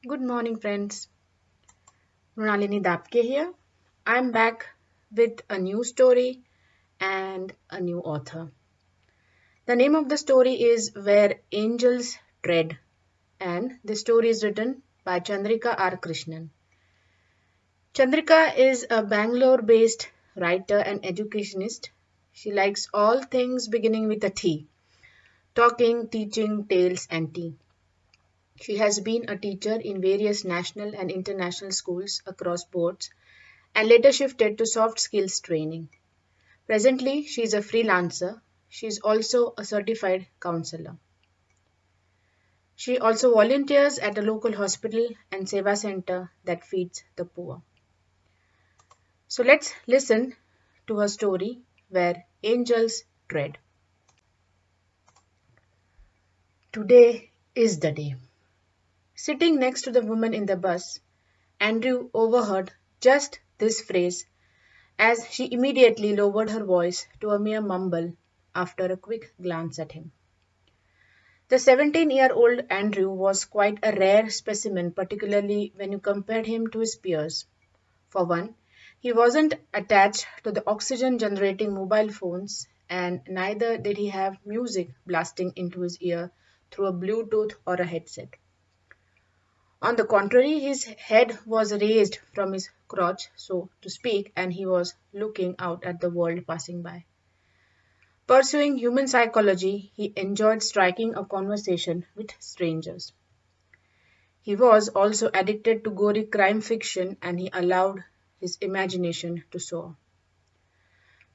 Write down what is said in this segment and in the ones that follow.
Good morning, friends. Mrunalini Dabke here. I'm back with a new story and a new author. The name of the story is Where Angels Tread, and the story is written by Chandrika R Krishnan. Chandrika is a Bangalore based writer and educationist. She likes all things beginning with a T talking, teaching, tales, and tea. She has been a teacher in various national and international schools across boards and later shifted to soft skills training. Presently, she is a freelancer. She is also a certified counselor. She also volunteers at a local hospital and seva center that feeds the poor. So let's listen to her story where angels tread. Today is the day. Sitting next to the woman in the bus, Andrew overheard just this phrase as she immediately lowered her voice to a mere mumble after a quick glance at him. The 17-year-old Andrew was quite a rare specimen, particularly when you compared him to his peers. For one, he wasn't attached to the oxygen generating mobile phones, and neither did he have music blasting into his ear through a Bluetooth or a headset. On the contrary, his head was raised from his crotch, so to speak, and he was looking out at the world passing by. Pursuing human psychology, he enjoyed striking a conversation with strangers. He was also addicted to gory crime fiction and he allowed his imagination to soar.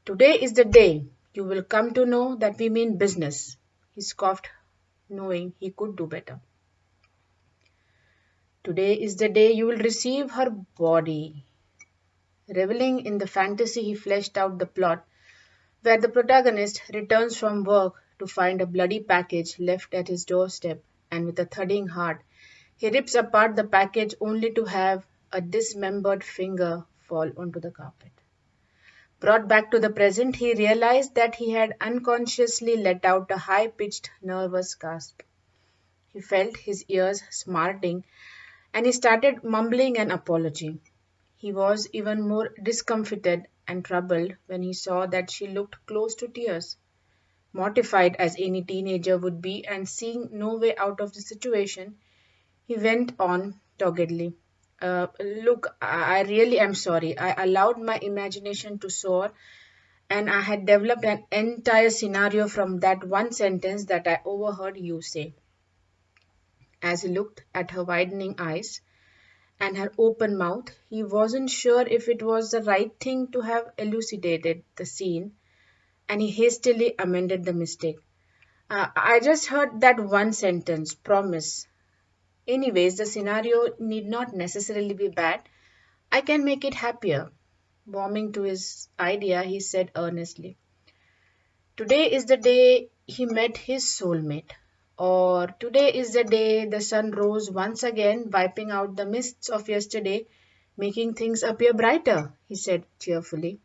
Today is the day you will come to know that we mean business, he scoffed, knowing he could do better. Today is the day you will receive her body. Reveling in the fantasy, he fleshed out the plot where the protagonist returns from work to find a bloody package left at his doorstep, and with a thudding heart, he rips apart the package only to have a dismembered finger fall onto the carpet. Brought back to the present, he realized that he had unconsciously let out a high pitched nervous gasp. He felt his ears smarting and he started mumbling an apology. He was even more discomfited and troubled when he saw that she looked close to tears. Mortified as any teenager would be and seeing no way out of the situation, he went on doggedly. Look, I really am sorry. I allowed my imagination to soar and I had developed an entire scenario from that one sentence that I overheard you say. As he looked at her widening eyes and her open mouth, he wasn't sure if it was the right thing to have elucidated the scene, and he hastily amended the mistake. I just heard that one sentence, promise. Anyways, the scenario need not necessarily be bad. I can make it happier. Warming to his idea, he said earnestly. Today is the day he met his soulmate. Or today is the day the sun rose once again, wiping out the mists of yesterday, making things appear brighter, he said cheerfully.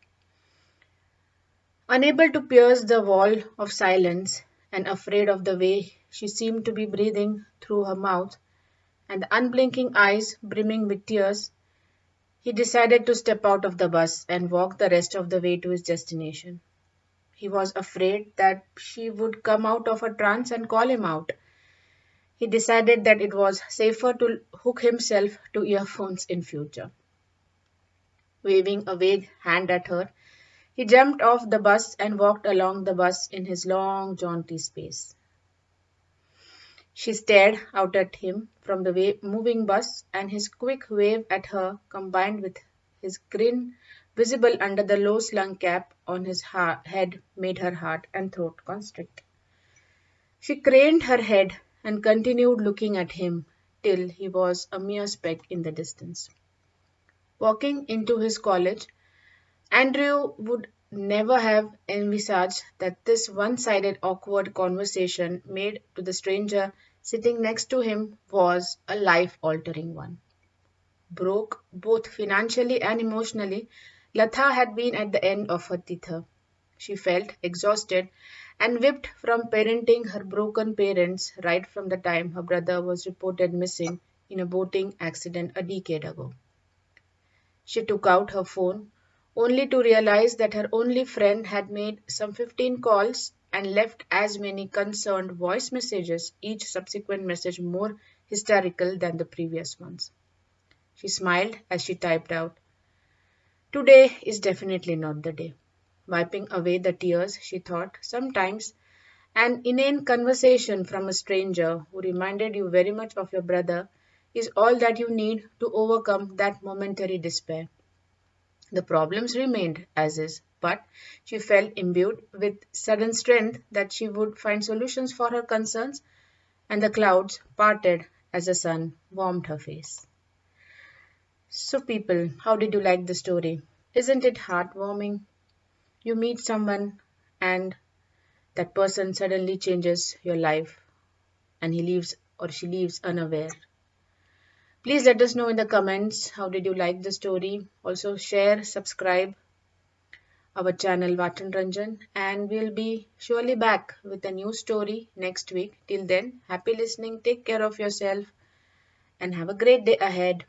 Unable to pierce the wall of silence and afraid of the way she seemed to be breathing through her mouth and the unblinking eyes brimming with tears, he decided to step out of the bus and walk the rest of the way to his destination. He was afraid that she would come out of a trance and call him out. He decided that it was safer to hook himself to earphones in future. Waving a vague hand at her, he jumped off the bus and walked along the bus in his long, jaunty pace. She stared out at him from the moving bus, and his quick wave at her, combined with his grin visible under the low slung cap on his head, made her heart and throat constrict. She craned her head and continued looking at him till he was a mere speck in the distance. Walking into his college, Andrew would never have envisaged that this one sided awkward conversation made to the stranger sitting next to him was a life altering one. Broke both financially and emotionally, Latha had been at the end of her tether. She felt exhausted and whipped from parenting her broken parents right from the time her brother was reported missing in a boating accident a decade ago. She took out her phone, only to realize that her only friend had made some 15 calls and left as many concerned voice messages, each subsequent message more hysterical than the previous ones. She smiled as she typed out, "Today is definitely not the day." Wiping away the tears, she thought, sometimes an inane conversation from a stranger who reminded you very much of your brother is all that you need to overcome that momentary despair. The problems remained as is, but she felt imbued with sudden strength that she would find solutions for her concerns, and the clouds parted as the sun warmed her face. So, people, how did you like the story? Isn't it heartwarming? You meet someone, and that person suddenly changes your life, and he leaves or she leaves unaware. Please let us know in the comments how did you like the story. Also share, subscribe our channel Vaachan Ranjan, and we'll be surely back with a new story next week. Till then, happy listening, take care of yourself, and have a great day ahead.